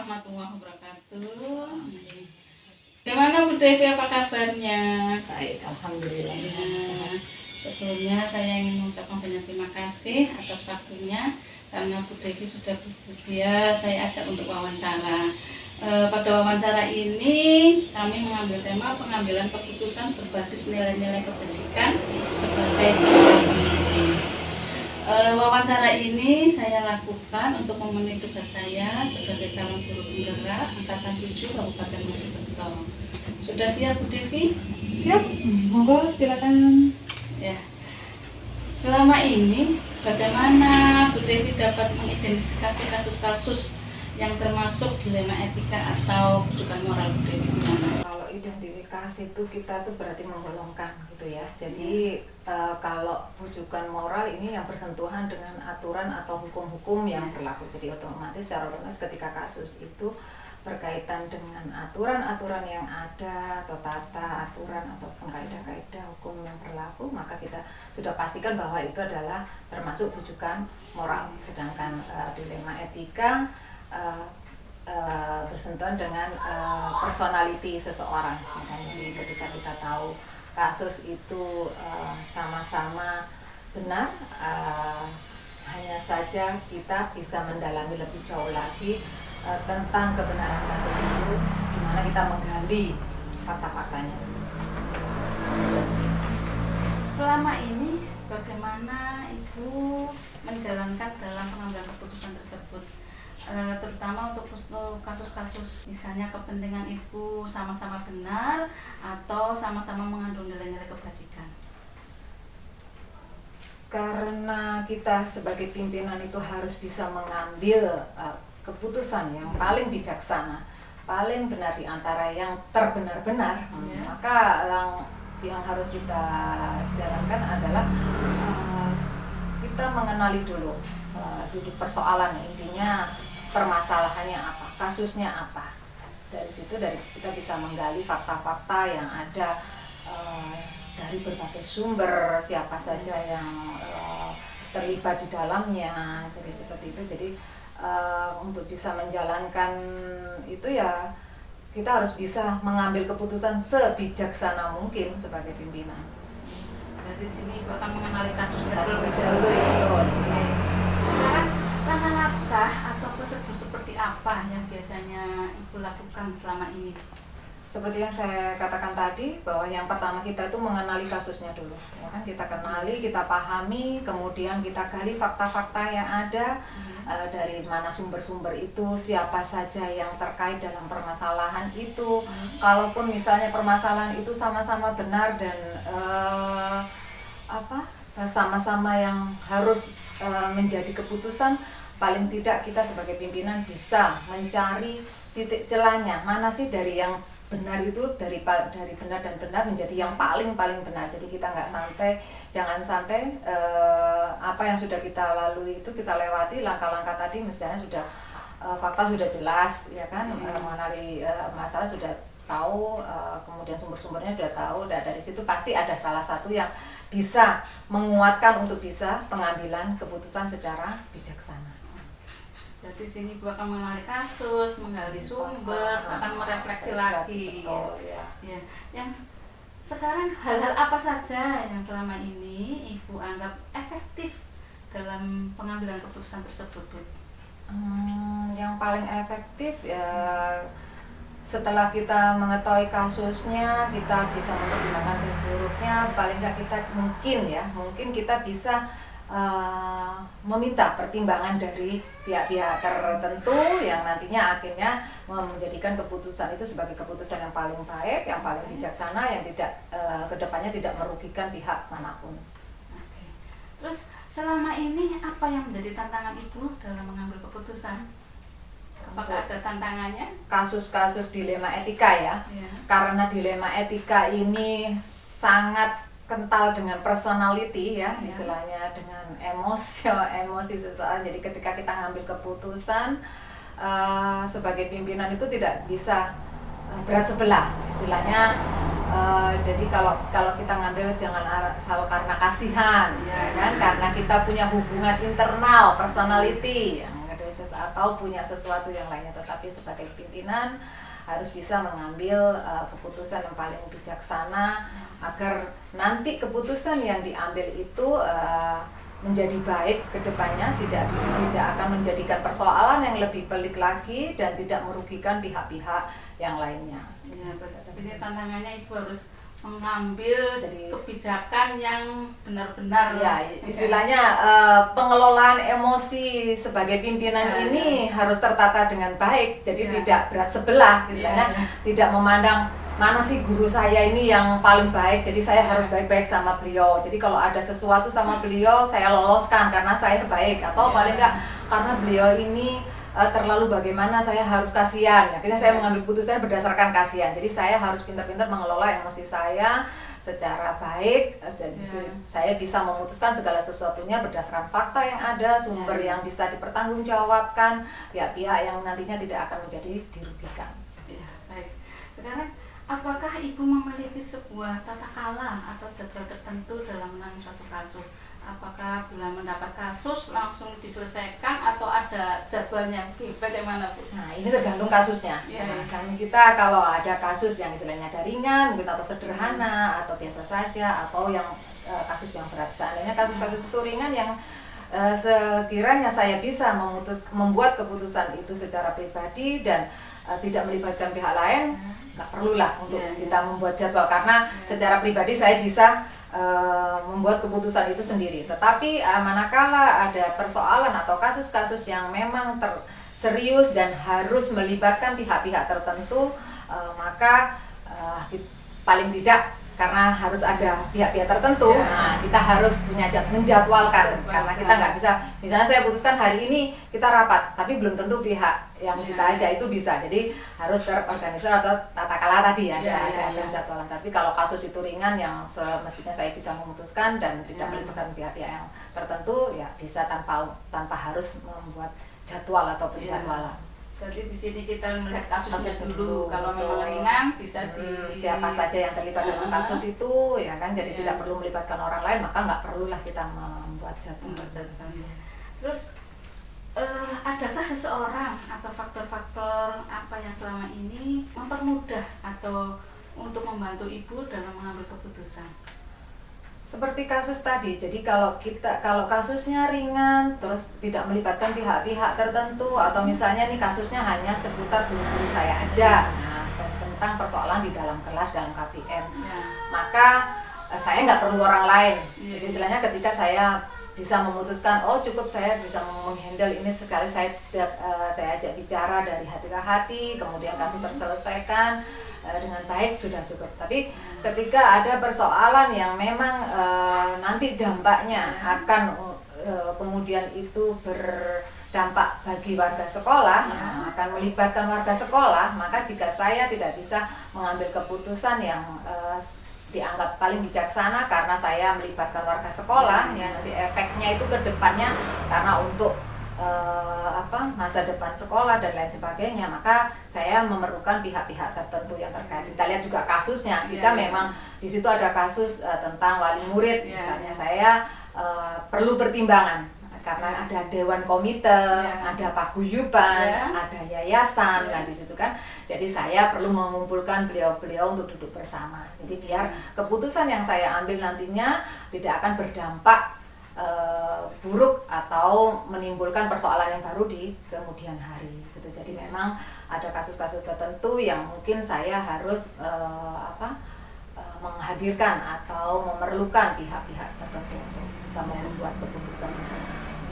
warahmatullahi wabarakatuh. Gimana Bu Devi, apa kabarnya? Baik, alhamdulillah. Sebelumnya saya ingin mengucapkan banyak terima kasih atas waktunya karena Bu Devi sudah bersedia saya ajak untuk wawancara. Pada wawancara ini kami mengambil tema pengambilan keputusan berbasis nilai-nilai kebajikan sebagai seorang pemimpin. Wawancara ini saya lakukan untuk memenuhi tugas saya sebagai calon guru penggerak Angkatan 7 Kabupaten Mojokerto. Sudah siap Bu Devi? Siap, monggo silakan. Ya. Selama ini bagaimana Bu Devi dapat mengidentifikasi kasus-kasus yang termasuk dilema etika atau bujukan moral Bu Devi? Kalau identifikasi itu kita tuh berarti menggolongkan gitu ya. Jadi kalau bujukan moral ini yang bersentuhan dengan aturan atau hukum-hukum yang berlaku. Jadi otomatis secara otomatis ketika kasus itu berkaitan dengan aturan-aturan yang ada atau tata aturan ataupun kaidah-kaidah hukum yang berlaku, maka kita sudah pastikan bahwa itu adalah termasuk bujukan moral. Sedangkan dilema etika bersentuhan dengan personality seseorang. Jadi ketika kita tahu kasus itu sama-sama benar, hanya saja kita bisa mendalami lebih jauh lagi tentang kebenaran kasus itu, gimana kita menggali fakta-faktanya. Terus, selama ini bagaimana Ibu menjalankan dalam pengambilan keputusan tersebut? Terutama untuk kasus-kasus misalnya kepentingan Ibu sama-sama benar atau sama-sama mengandung nilai-nilai kebajikan. Karena kita sebagai pimpinan itu harus bisa mengambil keputusan yang paling bijaksana, paling benar di antara yang terbenar-benar, maka yang harus kita jalankan adalah kita mengenali dulu duduk persoalan, intinya permasalahannya apa, kasusnya apa. Dari situ kita bisa menggali fakta-fakta yang ada dari berbagai sumber, siapa saja yang terlibat di dalamnya. Jadi seperti itu. Jadi untuk bisa menjalankan itu ya kita harus bisa mengambil keputusan sebijaksana mungkin sebagai pimpinan. Dari sini Ibu akan mengenali kasusnya Terlebih dahulu. dahulu. Sekarang langkah-langkah atau prosedur seperti apa yang biasanya Ibu lakukan selama ini? Seperti yang saya katakan tadi, bahwa yang pertama kita itu mengenali kasusnya dulu, ya kan? Kita kenali, kita pahami, kemudian kita gali fakta-fakta yang ada, dari mana sumber-sumber itu, siapa saja yang terkait dalam permasalahan itu. Kalaupun misalnya permasalahan itu sama-sama benar dan sama-sama yang harus menjadi keputusan, paling tidak kita sebagai pimpinan bisa mencari titik celahnya, mana sih dari yang benar itu, dari benar dan benar menjadi yang paling benar. Jadi kita jangan sampai apa yang sudah kita lalui itu kita lewati, langkah-langkah tadi misalnya sudah fakta sudah jelas, ya kan, mengenali masalah sudah tahu, kemudian sumber-sumbernya sudah tahu, dan dari situ pasti ada salah satu yang bisa menguatkan untuk bisa pengambilan keputusan secara bijaksana. Jadi sini Ibu akan mengenali kasus, menggali sumber, akan merefleksi lagi. Betul, ya. Ya. Yang sekarang hal-hal apa saja yang selama ini Ibu anggap efektif dalam pengambilan keputusan tersebut, Bu? Yang paling efektif ya setelah kita mengetahui kasusnya, kita bisa mempertimbangkan baik buruknya, paling nggak kita mungkin kita bisa meminta pertimbangan dari pihak-pihak tertentu yang nantinya akhirnya menjadikan keputusan itu sebagai keputusan yang paling baik, yang paling bijaksana, yang tidak kedepannya tidak merugikan pihak manapun. Oke. Terus selama ini apa yang menjadi tantangan Ibu dalam mengambil keputusan? Apakah ada tantangannya? Kasus-kasus dilema etika ya. Karena dilema etika ini sangat kental dengan personality ya, istilahnya dengan emosi seseorang. Jadi ketika kita ngambil keputusan sebagai pimpinan itu tidak bisa berat sebelah istilahnya. Jadi kalau kita ngambil jangan selalu karena kasihan, ya kan, karena kita punya hubungan internal personality yang bagus atau punya sesuatu yang lainnya, tetapi sebagai pimpinan harus bisa mengambil keputusan yang paling bijaksana agar nanti keputusan yang diambil itu menjadi baik ke depannya, tidak akan menjadikan persoalan yang lebih pelik lagi dan tidak merugikan pihak-pihak yang lainnya. Ya, jadi tantangannya Ibu harus mengambil kebijakan yang benar-benar ya, istilahnya pengelolaan emosi sebagai pimpinan ini harus tertata dengan baik, jadi tidak berat sebelah, istilahnya tidak memandang mana sih guru saya ini yang paling baik, jadi saya harus baik-baik sama beliau, jadi kalau ada sesuatu sama beliau saya loloskan karena saya baik, atau paling enggak karena beliau ini terlalu bagaimana saya harus kasihan. Akhirnya saya mengambil keputusan berdasarkan kasihan. Jadi saya harus pintar-pintar mengelola emosi saya secara baik. Jadi saya bisa memutuskan segala sesuatunya berdasarkan fakta yang ada, sumber yang bisa dipertanggungjawabkan, pihak-pihak yang nantinya tidak akan menjadi dirugikan. Ya, baik. Sekarang apakah Ibu memiliki sebuah tata kala atau jadwal tertentu dalam menangani suatu kasus? Apakah bila mendapat kasus langsung diselesaikan atau ada jadwalnya? Bagaimana Bu? Nah, ini tergantung kasusnya. Dan kita kalau ada kasus yang istilahnya ada ringan, mungkin atau sederhana, atau biasa saja, atau yang kasus yang berat. Seandainya kasus-kasus itu ringan yang sekiranya saya bisa membuat keputusan itu secara pribadi dan tidak melibatkan pihak lain, nggak perlulah untuk kita membuat jadwal, karena secara pribadi saya bisa membuat keputusan itu sendiri. Tetapi manakala ada persoalan atau kasus-kasus yang memang serius dan harus melibatkan pihak-pihak tertentu, maka paling tidak karena harus ada pihak-pihak tertentu, nah, kita harus punya menjadwalkan, karena kita nggak bisa, misalnya saya putuskan hari ini kita rapat, tapi belum tentu pihak yang kita ajak itu bisa, jadi harus terorganisir atau tata kala tadi ada penjadwalan. Tapi kalau kasus itu ringan yang semestinya saya bisa memutuskan dan tidak melibatkan pihak-pihak yang tertentu, ya bisa tanpa harus membuat jadwal atau penjadwalan. Jadi di sini kita melihat kasusnya dulu. Kalau memang ringan bisa siapa saja yang terlibat dalam kasus itu, ya kan. Jadi tidak perlu melibatkan orang lain, maka nggak perlulah kita membuat jadwal. Terus adakah seseorang atau faktor-faktor apa yang selama ini mempermudah atau untuk membantu Ibu dalam mengambil keputusan? Seperti kasus tadi, jadi kalau kasusnya ringan, terus tidak melibatkan pihak-pihak tertentu, atau misalnya nih kasusnya hanya seputar guru-guru saya aja, nah, tentang persoalan di dalam kelas, dalam KPM, maka saya nggak perlu orang lain. Jadi istilahnya ketika saya bisa memutuskan, oh cukup saya bisa menghandle ini sekali, saya ajak bicara dari hati ke hati, kemudian kasus terselesaikan dengan baik, sudah cukup. Tapi ketika ada persoalan yang memang nanti dampaknya akan kemudian itu berdampak bagi warga sekolah, akan melibatkan warga sekolah, maka jika saya tidak bisa mengambil keputusan yang dianggap paling bijaksana karena saya melibatkan warga sekolah, ya nanti efeknya itu ke depannya karena untuk masa depan sekolah dan lain sebagainya, maka saya memerlukan pihak-pihak tertentu yang terkait. Kita lihat juga kasusnya, jika memang di situ ada kasus tentang wali murid, misalnya saya perlu pertimbangan karena ada dewan komite, ada paguyuban, ada yayasan, nah di situ kan. Jadi saya perlu mengumpulkan beliau-beliau untuk duduk bersama. Jadi biar keputusan yang saya ambil nantinya tidak akan berdampak buruk atau menimbulkan persoalan yang baru di kemudian hari gitu. Jadi memang ada kasus-kasus tertentu yang mungkin saya harus menghadirkan atau memerlukan pihak-pihak tertentu untuk bisa membuat keputusan.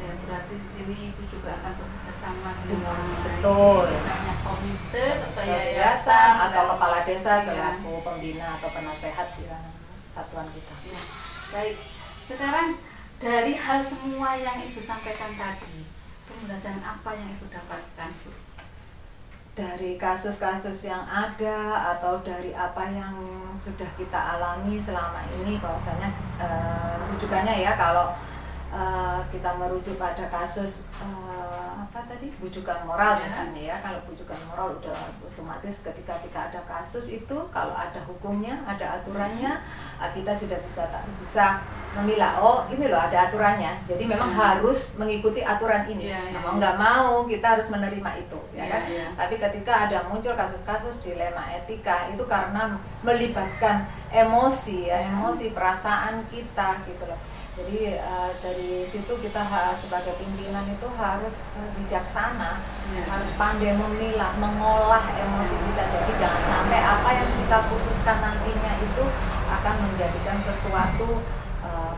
Ya, berarti di sini Ibu juga akan bekerja sama dengan betul, misalnya komite atau yayasan atau kepala desa selaku pembina atau penasehat di satuan kita. Ya. Baik, sekarang dari hal semua yang Ibu sampaikan tadi, pembelajaran apa yang Ibu dapatkan, Bu? Dari kasus-kasus yang ada atau dari apa yang sudah kita alami selama ini, bahwasanya rujukannya ya kalau kita merujuk pada kasus apa tadi, bujukan moral Ya. misalnya ya. Kalau bujukan moral udah otomatis ketika kita ada kasus itu, kalau ada hukumnya, ada aturannya, kita sudah bisa memilah, oh ini loh ada aturannya, jadi memang harus mengikuti aturan ini. Mau nggak mau kita harus menerima itu, ya kan? Tapi ketika ada muncul kasus-kasus dilema etika itu karena melibatkan emosi ya, emosi perasaan kita gitu loh. Jadi dari situ kita sebagai pimpinan itu harus bijaksana, harus pandai memilah, mengolah emosi kita. Jadi jangan sampai apa yang kita putuskan nantinya itu akan menjadikan sesuatu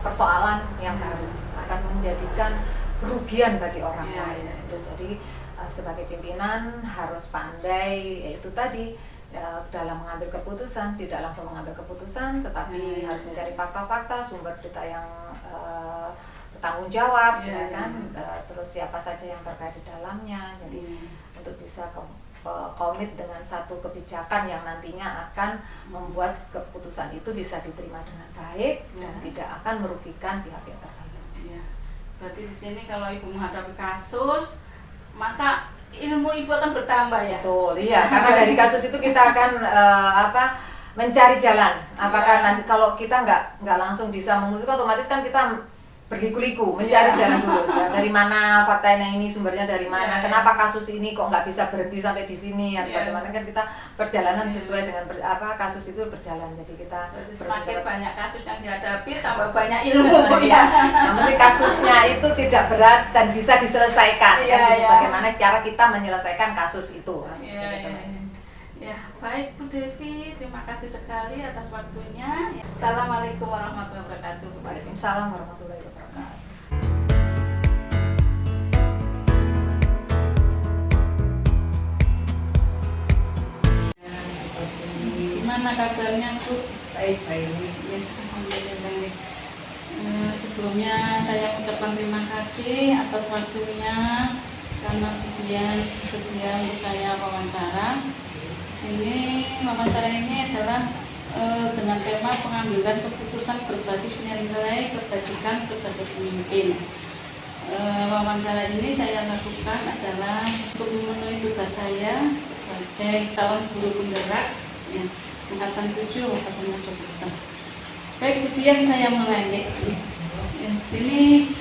persoalan yang baru, akan menjadikan kerugian bagi orang lain. Jadi sebagai pimpinan harus pandai, yaitu tadi dalam mengambil keputusan, tidak langsung mengambil keputusan, tetapi harus mencari fakta-fakta, sumber berita yang bertanggung jawab, ya kan, terus siapa saja yang terkait di dalamnya. Jadi untuk bisa komit dengan satu kebijakan yang nantinya akan membuat keputusan itu bisa diterima dengan baik dan tidak akan merugikan pihak-pihak tertentu. Berarti di sini kalau ibu menghadapi kasus, maka ilmu ibu akan bertambah ya. Betul, iya. Karena dari kasus itu kita akan mencari jalan. Apakah nanti kalau kita nggak langsung bisa memutuskan, otomatis kan kita berliku-liku mencari jalan dulu. Ya. Dari mana faktanya ini, sumbernya dari mana? Kenapa kasus ini kok nggak bisa berhenti sampai di sini? Atau bagaimana kan kita perjalanan sesuai dengan kasus itu berjalan. Jadi kita semakin banyak kasus yang dihadapi, tambah banyak ilmu. Yang penting kasusnya itu tidak berat dan bisa diselesaikan. Bagaimana cara kita menyelesaikan kasus itu. Ya, baik Bu Devi, terima kasih sekali atas waktunya. Assalamualaikum warahmatullahi wabarakatuh. Waalaikumsalam warahmatullahi wabarakatuh. Gimana kabarnya Bu? Baik-baik. Ya, alhamdulillah. Sebelumnya saya mengucapkan terima kasih atas waktunya karena kemudian bersedia untuk saya wawancara. Wawancara ini adalah dengan tema pengambilan keputusan berbasis nilai kebajikan sebagai pemimpin. Wawancara ini saya lakukan adalah untuk memenuhi tugas saya sebagai calon guru penggerak angkatan 7 Kabupaten Mojokerto. Baik, kemudian saya mulai. Sini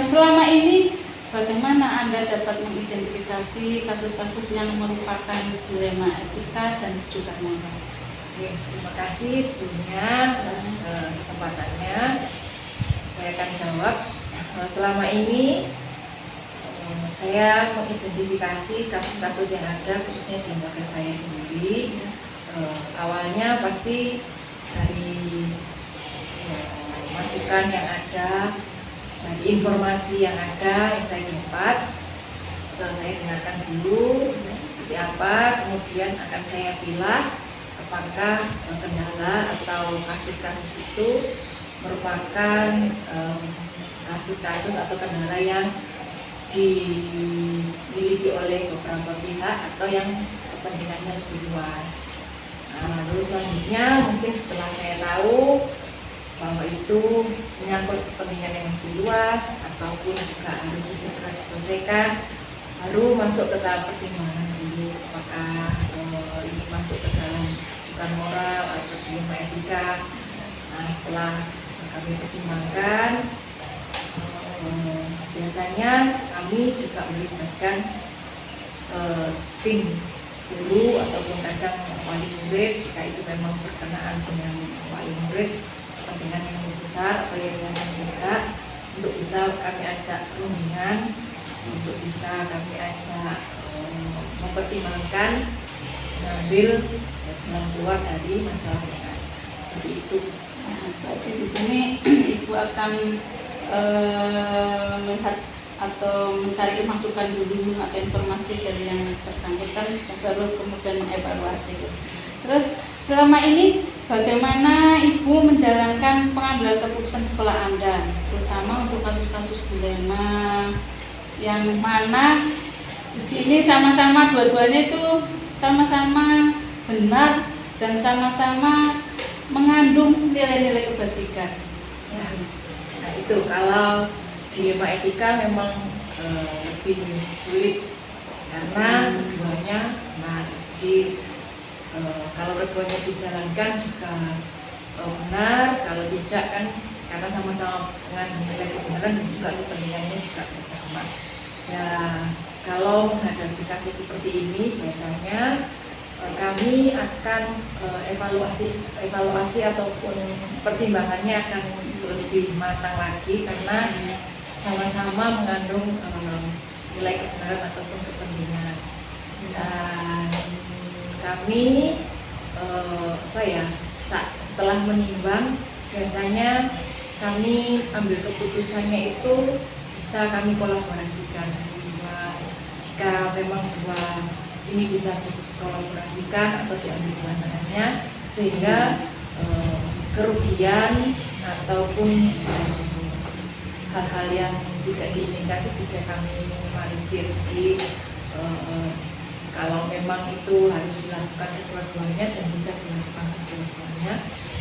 selama ini bagaimana Anda dapat mengidentifikasi kasus-kasus yang merupakan dilema etika dan juga moral? Terima kasih sebelumnya atas kesempatannya. Saya akan jawab. Selama ini saya mengidentifikasi kasus-kasus yang ada, khususnya di lembaga saya sendiri. Awalnya pasti dari masukan yang ada, dari informasi yang ada, yang saya dapat, saya dengarkan dulu seperti apa, kemudian akan saya pilih apakah kendala atau kasus-kasus itu merupakan kasus-kasus atau kendala yang dimiliki oleh beberapa pihak atau yang kepentingannya lebih luas. Lalu selanjutnya mungkin setelah saya tahu bahwa itu menyangkut kepentingan yang lebih luas ataupun juga harus segera diselesaikan, baru masuk ke tahap pertimbangan dulu apakah ini masuk ke dalam bukan moral atau dilema etika. Setelah kami pertimbangkan, biasanya kami juga melibatkan tim guru ataupun kadang wali murid jika itu memang berkenaan dengan wali murid, kepentingan yang lebih besar atau yayasan juga, untuk bisa kami ajak rundingan, untuk bisa kami ajak mempertimbangkan mengambil jalan keluar dari masalah yang ada. Seperti itu. Berarti di sini Ibu akan melihat atau mencari masukan dulu atau informasi dari yang bersangkutan, baru kemudian mengevaluasi. Terus selama ini bagaimana Ibu menjalankan pengambilan keputusan di sekolah Anda, terutama untuk kasus-kasus dilema yang mana di sini sama-sama dua-duanya itu sama-sama benar dan sama-sama mengandung nilai-nilai kebajikan. Nah itu kalau dilema etika memang lebih lebih sulit karena keduanya benar. Jadi kalau keduanya dijalankan juga benar, kalau tidak kan karena sama-sama mengandung nilai kebenaran dan juga kepentingannya juga bisa sama. Ya kalau menghadapi kasus seperti ini biasanya kami akan evaluasi ataupun pertimbangannya akan lebih matang lagi karena sama-sama mengandung nilai kebenaran ataupun kepentingan. Dan kami setelah menimbang biasanya kami ambil keputusannya itu bisa kami kolaborasikan dua. Jika memang dua ini bisa dikolaborasikan atau diambil jalan tengahnya sehingga kerugian ataupun hal-hal yang tidak diinginkan itu bisa kami minimalisir. Jadi kalau memang itu harus dilakukan kedua-duanya dan bisa dilakukan kedua-duanya,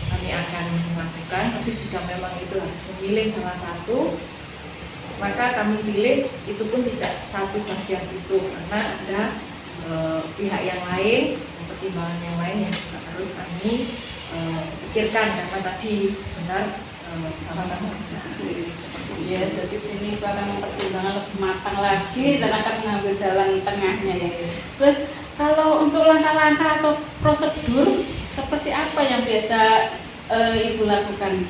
kami akan melakukan. Tapi jika memang itu harus memilih salah satu, maka kami pilih itu pun tidak satu bagian itu karena ada pihak yang lain, pertimbangan yang lain yang juga harus kami pikirkan karena tadi benar sama-sama. Ya, jadi sini Ibu akan mempertimbangkan lebih matang lagi dan akan mengambil jalan tengahnya ya. Terus kalau untuk langkah-langkah atau prosedur seperti apa yang biasa Ibu lakukan?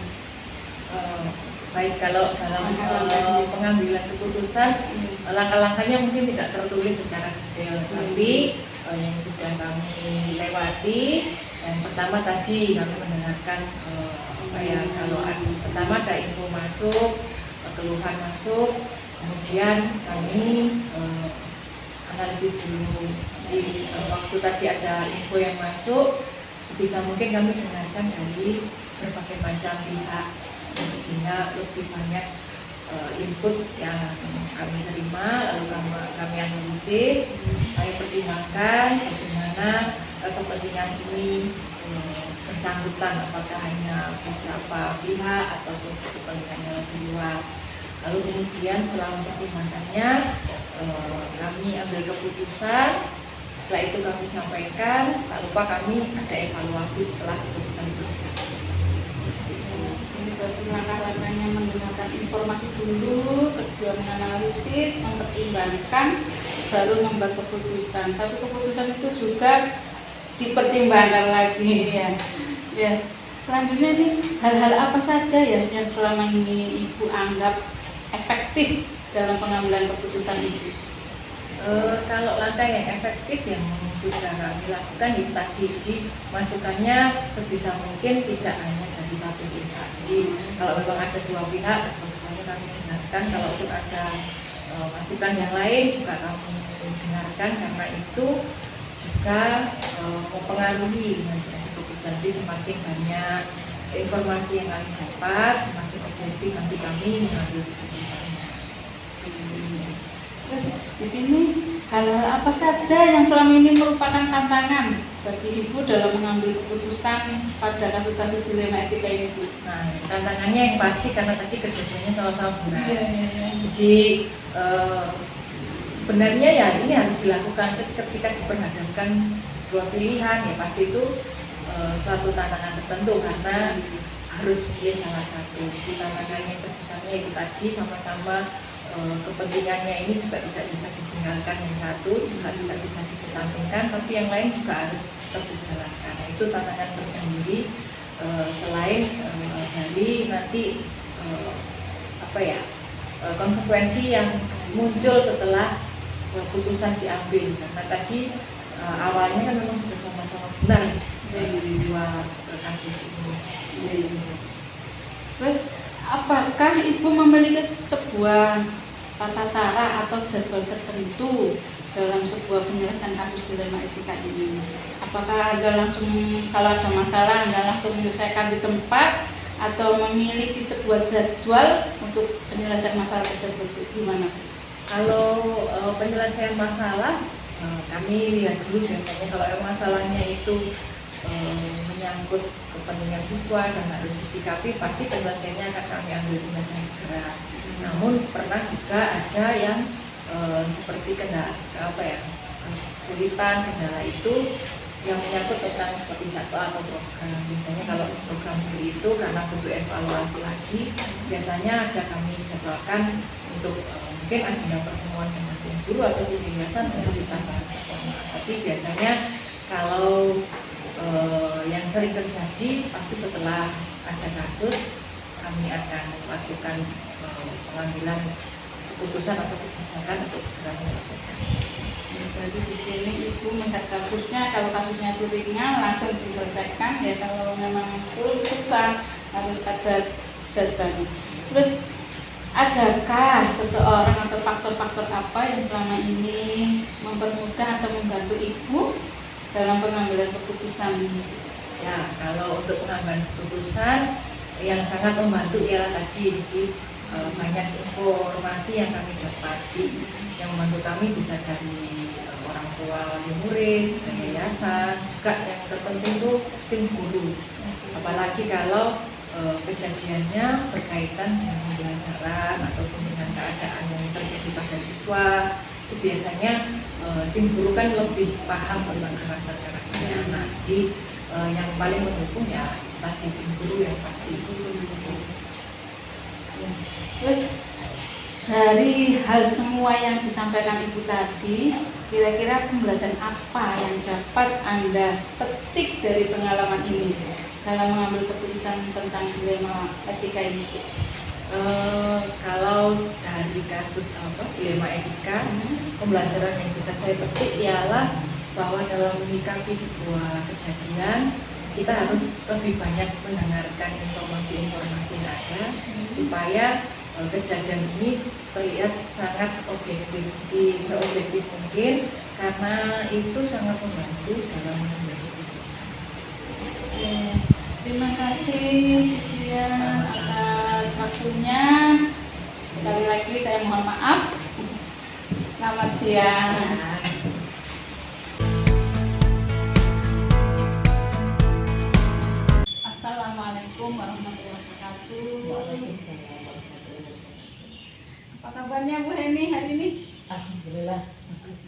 Baik, kalau dalam pengambilan keputusan langkah-langkahnya mungkin tidak tertulis secara detail, tapi yang sudah kami lewati yang pertama tadi kami mendengarkan kalau pertama ada info masuk, keluhan masuk, kemudian kami analisis dulu. Jadi waktu tadi ada info yang masuk, sebisa mungkin kami dengarkan dari berbagai macam pihak sehingga lebih banyak input yang kami terima, lalu kami analisis, kami pertimbangkan bagaimana kepentingan ini bersangkutan, apakah hanya beberapa pihak ataupun kepentingannya lebih luas. Lalu kemudian setelah mempertimbangkannya, kami ambil keputusan. Setelah itu kami sampaikan, tak lupa kami ada evaluasi setelah keputusan itu. Berarti langkah-langkahnya mendengarkan informasi dulu, kedua menganalisis, mempertimbangkan, baru membuat keputusan. Tapi keputusan itu juga dipertimbangkan lagi ya. Yes. Selanjutnya nih, hal-hal apa saja ya yang selama ini Ibu anggap efektif dalam pengambilan keputusan itu? Kalau langkah yang efektif yang sudah kami lakukan itu tadi, jadi masukannya sebisa mungkin tidak hanya dari satu pihak. Jadi kalau memang ada dua pihak, kemudian kami dengarkan. Kalau untuk ada masukan yang lain juga kami dengarkan karena itu juga mempengaruhi nanti hasil keputusan. Jadi semakin banyak informasi yang kami dapat, semakin objektif nanti kami mengambil keputusannya. Terus di sini hal-hal apa saja yang selama ini merupakan tantangan bagi Ibu dalam mengambil keputusan pada kasus-kasus dilema etika ini, Bu? Nah, tantangannya yang pasti karena tadi kerjasama sama-sama benar. Jadi sebenarnya ya ini harus dilakukan ketika diperhadapkan dua pilihan, ya pasti itu suatu tantangan tertentu karena harus pilih salah satu. Jadi tantangannya terbesarnya itu tadi sama-sama kepentingannya ini juga tidak bisa ditinggalkan, yang satu juga tidak bisa dikesampingkan, tapi yang lain juga harus tetap dijalankan. Nah, itu tantangan tersendiri selain dari nanti konsekuensi yang muncul setelah keputusan diambil, karena tadi awalnya kan memang sudah sama-sama benar dari dua kasus ini. Terus apakah Ibu memiliki sebuah tata cara atau jadwal tertentu dalam sebuah penyelesaian kasus dilema etika ini? Apakah Anda langsung kalau ada masalah Anda langsung menyelesaikan di tempat atau memiliki sebuah jadwal untuk penyelesaian masalah tersebut? Gimana? Kalau penyelesaian masalah kami lihat dulu biasanya kalau masalahnya itu menyangkut kepentingan siswa dan harus disikapi, pasti penyelesaiannya akan kami ambil tindakan segera. Namun pernah juga ada yang seperti kesulitan kendala itu yang menyangkut tentang seperti jadwal atau program. Biasanya kalau program seperti itu karena butuh evaluasi lagi, biasanya ada kami jadwalkan untuk mungkin ada pertemuan dengan tim guru atau tim yayasan untuk kita bahas bersama. Tapi biasanya kalau yang sering terjadi pasti setelah ada kasus kami akan melakukan pengambilan keputusan atau kebijakan untuk segera menyelesaikan. Jadi di sini ibu melihat kasusnya, kalau kasusnya itu ringan langsung diselesaikan, ya kalau memang susah harus ada jadwalnya. Terus adakah seseorang atau faktor-faktor apa yang selama ini mempermudah atau membantu ibu dalam pengambilan keputusan? Ya, kalau untuk pengambilan keputusan yang sangat membantu ialah tadi, jadi banyak informasi yang kami dapat, yang membantu kami bisa dari orang tua murid, yayasan, juga yang terpenting itu tim guru. Apalagi kalau kejadiannya berkaitan dengan pembelajaran ataupun dengan keadaan yang terjadi pada siswa, itu biasanya tim guru kan lebih paham tentang karakter-karakternya anak. Jadi yang paling mendukung ya tadi tim guru yang pasti. Ya. Terus dari hal semua yang disampaikan ibu tadi, kira-kira pembelajaran apa yang dapat Anda petik dari pengalaman ini dalam mengambil keputusan tentang dilema etika ini? Kalau dari kasus dilema etika, pembelajaran yang bisa saya petik ialah bahwa dalam menyikapi sebuah kejadian kita harus lebih banyak mendengarkan informasi-informasi yang ada supaya kejadian ini terlihat sangat objektif, seobjektif mungkin, karena itu sangat membantu dalam mengambil keputusan. Terima kasih Cecilia atas waktunya. Sekali lagi saya mohon maaf. Selamat siang. Assalamualaikum warahmatullahi wabarakatuh. Apa kabarnya Bu Heni hari ini? Alhamdulillah bagus,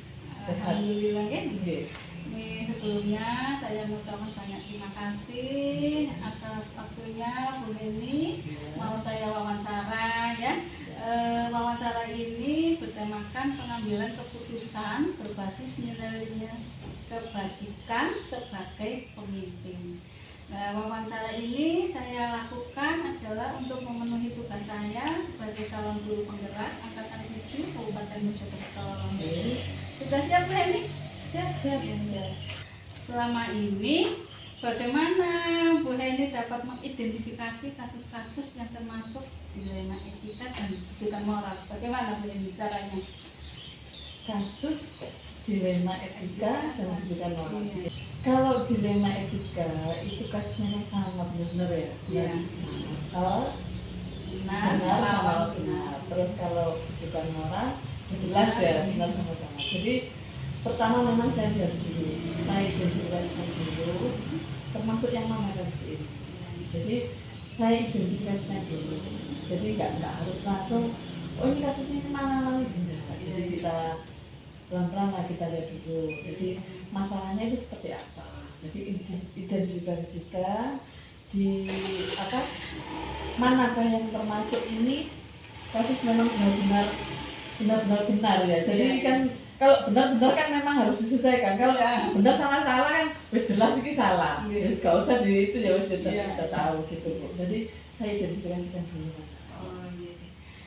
sehat. Alhamdulillah ya. Nggih. Ini sebelumnya saya mengucapkan banyak terima kasih atas waktunya Bu Heni mau saya wawancara ya. Wawancara ini bertemakan pengambilan keputusan berbasis nilai-nilai kebajikan sebagai pemimpin. Nah, wawancara ini saya lakukan adalah untuk memenuhi tugas saya sebagai calon guru penggerak angkatan 7 Kabupaten Mojokerto. Sudah siap Bu Heni? Siap. Selama ini bagaimana Bu Heni dapat mengidentifikasi kasus-kasus yang termasuk dilema etika dan kejutan moral? Bagaimana Bu Heni caranya? Kasus dilema etika dan kejutan moral. Kalau dilema etika itu kasusnya yang sangat benar ya. Iya. Kalau benar sama benar. Terus kalau kejutan moral jelas ya benar sama benar. Jadi pertama memang saya lihat dulu, saya identifikasikan dulu, termasuk yang mana kasus ini. Jadi saya identifikasikan dulu. Jadi nggak harus langsung, oh ini kasusnya kemana-mana tidak. Jadi kita pelan-pelan lah kita lihat dulu. Jadi masalahnya itu seperti apa. Jadi identifikasikan di manakah yang termasuk ini kasus memang benar ya. Jadi kan kalau benar-benar kan memang harus diselesaikan. Kalau benar sama salah kan wis jelas ini salah. Wis gak usah di itu ya wis kita tahu gitu Bu. Jadi saya identifikasikan dulu masalah.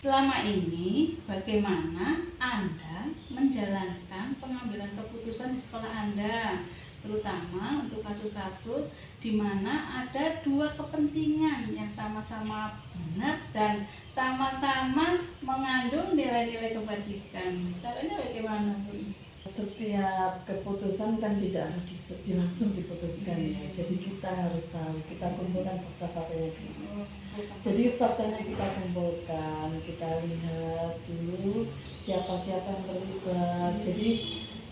Selama ini bagaimana Anda menjalankan pengambilan keputusan di sekolah Anda, terutama untuk kasus-kasus di mana ada dua kepentingan yang sama-sama benar dan sama-sama mengandung nilai-nilai kebajikan. Caranya bagaimana, Bu? Setiap keputusan kan tidak harus langsung diputuskan ya. Jadi kita harus tahu, kita kumpulkan fakta-faktanya dulu. Jadi faktanya kita kumpulkan, kita lihat dulu siapa-siapa yang terlibat. Jadi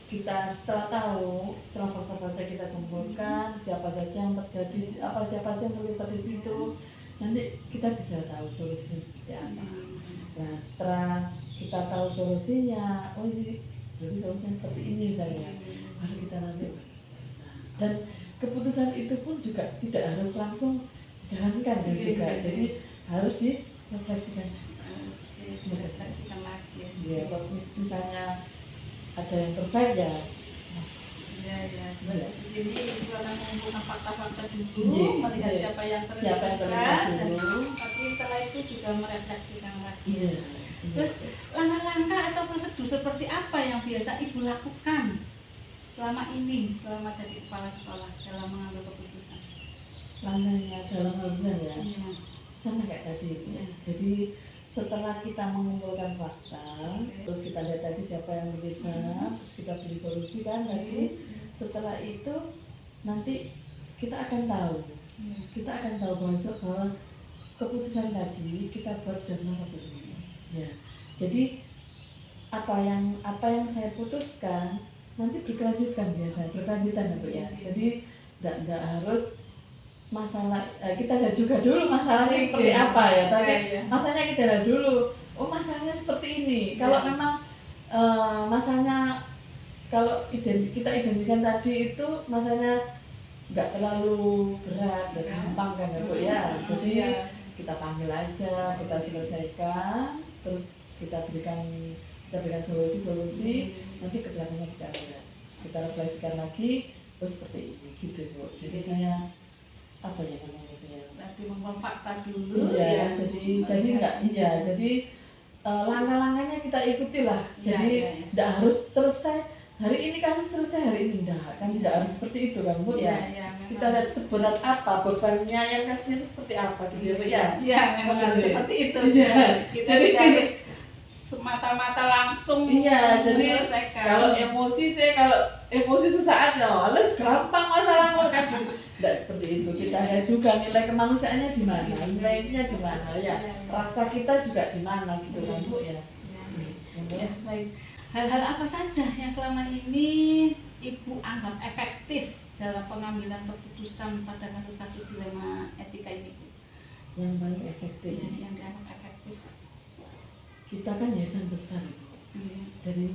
kita setelah tahu, setelah fakta-fakta kita kumpulkan, siapa saja yang terjadi, siapa saja yang terlibat di situ, nanti kita bisa tahu solusinya seperti apa. Nah, setelah kita tahu solusinya, oh ini jadi solusinya seperti ini misalnya, baru kita nanti keputusan. Dan keputusan itu pun juga tidak harus langsung dijalankan ya juga, jadi harus direfleksikan juga. Direfleksikan lagi. Ya, kalau misalnya ada yang terbaik ya. Ya. Di sini Ibu akan mengumpulkan fakta-fakta dulu, Iya, melihat iya. siapa yang Siapa yang terlibat, terlibat dan dulu. tapi setelah itu juga merefleksikan lagi. Iya. Terus langkah-langkah atau prosedur seperti apa yang biasa Ibu lakukan selama ini, selama jadi kepala sekolah dalam mengambil keputusan? Langkahnya dalam urusan ya, Iya. sama kayak tadi. Iya. Jadi setelah kita mengumpulkan fakta, terus kita lihat tadi siapa yang terlibat, terus kita beri solusi kan tadi. Setelah itu nanti kita akan tahu bahwa keputusan tadi kita buat sudah benar atau tidak. Ya, jadi apa yang saya putuskan nanti berkelanjutan berkelanjutan ya Bu ya. Jadi tidak harus masalah kita lihat juga dulu masalahnya seperti apa ya, tapi masalahnya kita lihat dulu, oh masalahnya seperti ini. Kalau memang masalahnya kalau kita identikan tadi itu masalahnya nggak terlalu berat, ya gampang kan ya Bu ya. Jadi kita panggil aja, kita selesaikan, terus kita berikan solusi, nanti ke belakangnya kita refleksikan lagi, terus seperti ini gitu Bu. Jadi saya apa ya namanya itu ya? Tadi mengumpulkan fakta dulu. Iya, jadi enggak, jadi langkah-langkahnya kita ikuti lah. Jadi enggak harus selesai hari ini kasus selesai hari ini, enggak kan, tidak harus seperti itu kan Bu ya. Kita lihat seberat apa bebannya yang kasusnya itu seperti apa gitu ya Bu ya. Iya, memang harus seperti itu. Iya. Kita tidak harus semata-mata langsung menyelesaikan. Kalau emosi sesaat ya, alas gampang masalahmu kan gitu. Tidak seperti itu. Kita lihat juga nilai kemanusiaannya di mana, nilainya di mana ya. Rasa kita juga di mana gitu kan Bu ya. Ya, baik. Hal-hal apa saja yang selama ini Ibu anggap efektif dalam pengambilan keputusan pada kasus-kasus dilema etika ini Bu? Yang paling efektif Yang dianggap efektif. Kita kan yayasan besar Bu. Jadi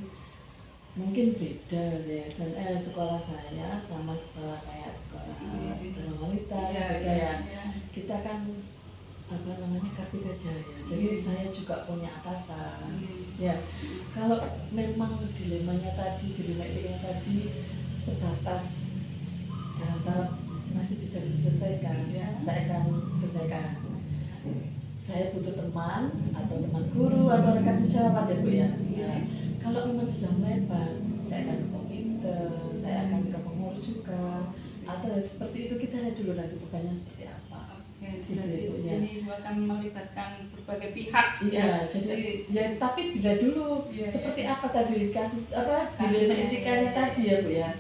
mungkin beda yayasan sekolah saya sama sekolah kayak sekolah Dharma Wanita beda ya. Kita kan apa namanya Kartika Jaya. Jadi saya juga punya atasan. Ya, kalau memang dilema etikanya tadi sebatas dalam tahap masih bisa diselesaikan, saya akan selesaikan. Saya butuh teman atau teman guru atau rekan sejawat ya Bu ya. Kalau memang sudah melebar, saya akan ke komite, saya akan ke pengurus juga, atau seperti itu kita lihat dulu nanti bukannya seperti apa. Jadi di sini Ibu akan melibatkan berbagai pihak. Iya, jadi ya tapi bila dulu seperti apa tadi kasus dilema etikanya tadi ya Bu ya.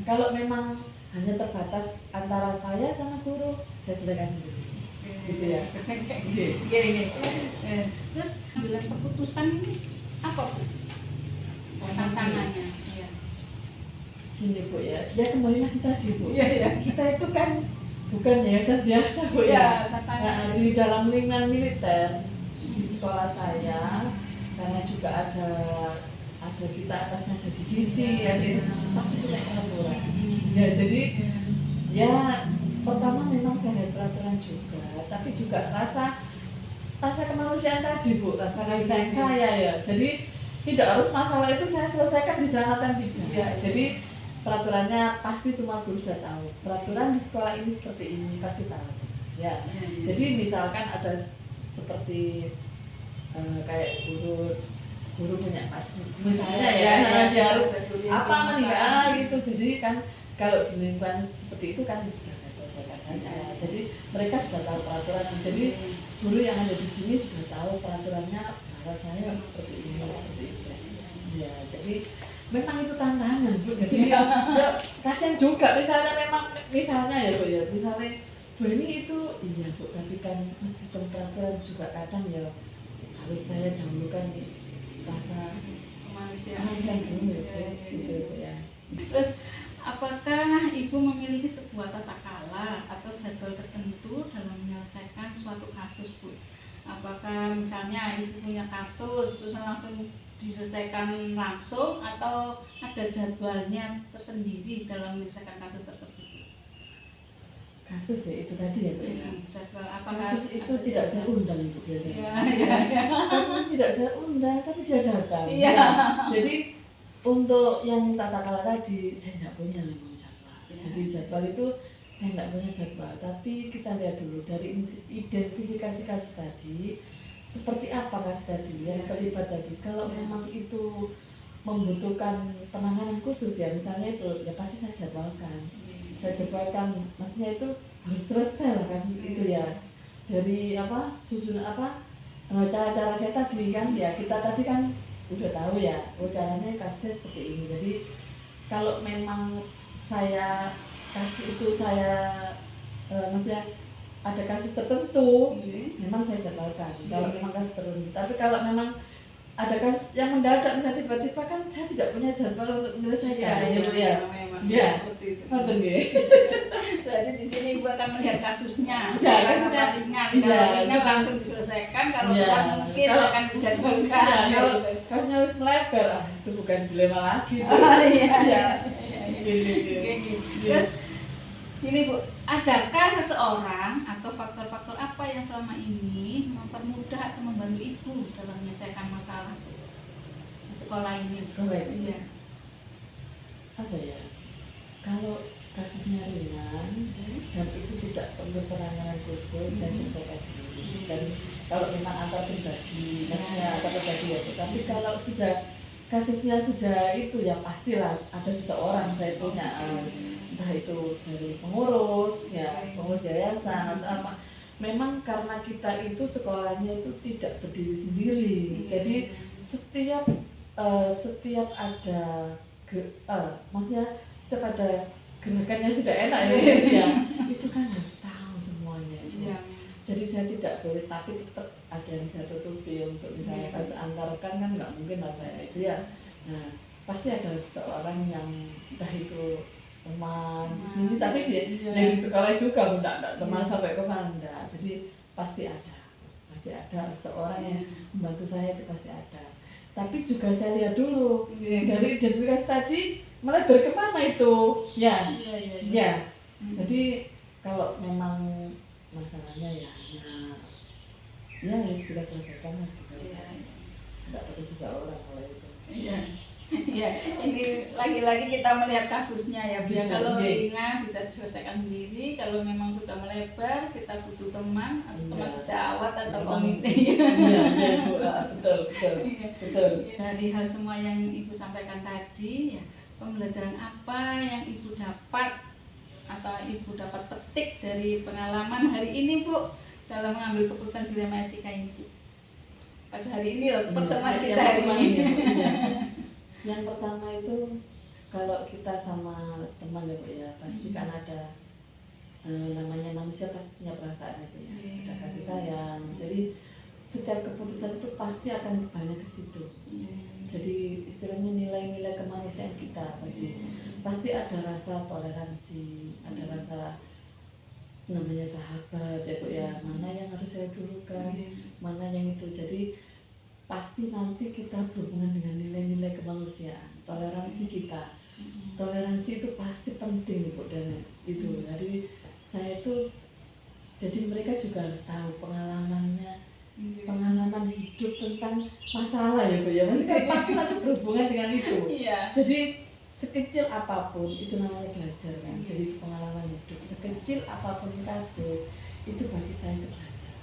Kalau memang hanya terbatas antara saya sama guru, saya selesaikan sendiri. Gitu ya. Gini. Terus ambilan keputusan ini apa Bu? Tantangannya. Gini Bu ya, kembali lagi tadi Bu. Iya. Kita itu kan bukan yayasan biasa Bu ya. Di dalam lingkungan militer di sekolah saya, karena juga ada kita atasnya ada divisi, pasti punya peraturan. Ya jadi ya pertama memang saya ada peraturan juga, tapi juga rasa kemanusiaan tadi Bu, rasa kasih sayang saya ya. Jadi tidak harus masalah itu saya selesaikan di sana kan tidak. Jadi peraturannya pasti semua guru sudah tahu. Peraturan di sekolah ini seperti ini pasti tahu. Ya. Jadi misalkan ada seperti kayak guru punya pasti misalnya dia harus apa meninggal gitu. Jadi kan kalau di lingkungan seperti itu kan sudah saya selesaikan saja. Jadi mereka sudah tahu peraturan. Jadi guru yang ada di sini sudah tahu peraturannya. Bahwa saya seperti ini seperti itu. Ya jadi memang itu tantangan Bu. Jadi ya kasihan juga misalnya ya Bu ya. Misalnya Bu ini itu iya Bu, tapi kan meskipun peraturan juga kadang ya harus saya dahulukan rasa kemanusiaan dulu ya gitu Bu ya. Terus apakah Ibu memiliki sebuah tata kala atau jadwal tertentu dalam menyelesaikan suatu kasus Bu? Apakah misalnya ibu punya kasus terus langsung diselesaikan langsung atau ada jadwalnya tersendiri dalam menyelesaikan kasus tersebut? Kasus ya itu tadi ya Bu ya. Jadwal apakah Kasus itu ada tidak jadwal? saya undang Ibu biasanya. Iya. Kasus tidak saya undang tapi dia datang. Iya. Ya. Jadi untuk yang tata kala tadi saya tidak punya memang jadwal. Jadi jadwal itu saya tidak punya jadwal, tapi kita lihat dulu dari identifikasi kasus tadi seperti apa kasus tadi yang terlibat tadi. Kalau memang itu membutuhkan penanganan khusus ya misalnya itu ya pasti saya jadwalkan. Saya jadwalkan, maksudnya itu harus selesai lah kasus itu ya. Dari apa susunan apa cara-cara kita tadi kan ya kita tadi kan udah tahu ya, oh caranya kasusnya seperti ini. Jadi kalau memang saya kasus itu saya maksudnya ada kasus tertentu memang saya jadwalkan kalau memang kasus tertentu, tapi kalau memang ada kasus yang mendadak misalnya tiba-tiba kan saya tidak punya jadwal untuk menyelesaikan ya Bu ya. Memang Ya. seperti itu. Betul nggih. Berarti di sini ibu akan melihat kasusnya. Ya, Kalau kasusnya. ringan, Iya, kalau ringan betul. langsung diselesaikan, kalau Iya. berat mungkin Kalau- akan dijadwalkan. Ya, kalau gitu. kasusnya harus melebar itu bukan dilema lagi. Oh, iya. Ya. Gitu. Terus ini Bu, adakah seseorang atau faktor-faktor apa yang selama ini mempermudah atau membantu ibu dalam menyelesaikan masalah di sekolah ini? Di sekolah ini? Iya. Apa ya? Kalau kasusnya ringan dan itu tidak perlu penanganan khusus saya selesaikan sendiri. Dan kalau memang antar pribadi, kasusnya antar pribadi ya. Tapi kalau sudah kasusnya sudah itu ya pastilah ada seseorang saya punya entah itu dari pengurus ya pengurus yayasan atau apa. Memang karena kita itu sekolahnya itu tidak berdiri sendiri, jadi setiap ada maksudnya setiap ada gerakan yang tidak enak ya itu kan harus tahu semuanya. Iya. Jadi saya tidak boleh, tapi tetap ada yang saya tutupi untuk misalnya kasus antarkan kan nggak mungkin lah saya itu ya. Nah pasti ada seorang yang entah itu teman di sini, tapi dia di sekolah juga enggak teman sampai ke mana enggak. Jadi pasti ada seorang yang membantu saya itu pasti ada. Tapi juga saya lihat dulu dari identifikasi tadi melebar kemana itu ya. Ya, jadi kalau memang masalahnya ya harus kita selesaikan lah gitu. Tidak perlu seseorang kalau itu. Iya. Iya, ini lagi-lagi kita melihat kasusnya ya Bu. Ya, kalau ringan bisa diselesaikan sendiri, kalau memang sudah melebar kita butuh teman atau teman sejawat atau komite. Iya, Bu. Betul. Dari hal semua yang Ibu sampaikan tadi ya, pembelajaran apa yang Ibu dapat atau Ibu dapat petik dari pengalaman hari ini Bu dalam mengambil keputusan dilema etika ini pada hari ini loh, pertemuan kita hari ini. Yang pertama itu kalau kita sama teman ya Bu ya pasti kan ada namanya manusia pasti punya perasaan ya Bu ya, ada kasih sayang. Jadi setiap keputusan itu pasti akan kembali ke situ. Jadi istilahnya nilai-nilai kemanusiaan kita pasti ada rasa toleransi, ada rasa namanya sahabat ya Bu ya, mana yang harus saya dulukan, mana yang itu. Jadi pasti nanti kita berhubungan dengan nilai-nilai kemanusiaan, toleransi kita. Toleransi itu pasti penting Bu dan itu. Jadi saya itu jadi mereka juga harus tahu pengalaman hidup tentang masalah ya Bu ya. Maksudnya pasti nanti berhubungan dengan itu. Jadi sekecil apapun itu namanya belajar kan. Jadi itu pengalaman hidup. Sekecil apapun kasus itu bagi saya itu belajar.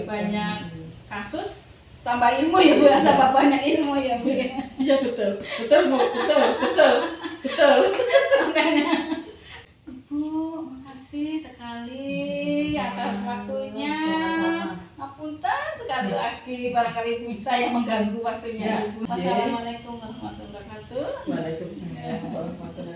Banyak kasus tambah ilmu ya Bu, tambah banyak ilmu ya Bu. Iya betul Bu, betul. Makanya Ibu makasih sekali atas waktunya. Ngapunten sekali lagi barangkali Ibu saya mengganggu waktunya Ibu. Wassalamualaikum warahmatullahi wabarakatuh. Waalaikumsalam warahmatullahi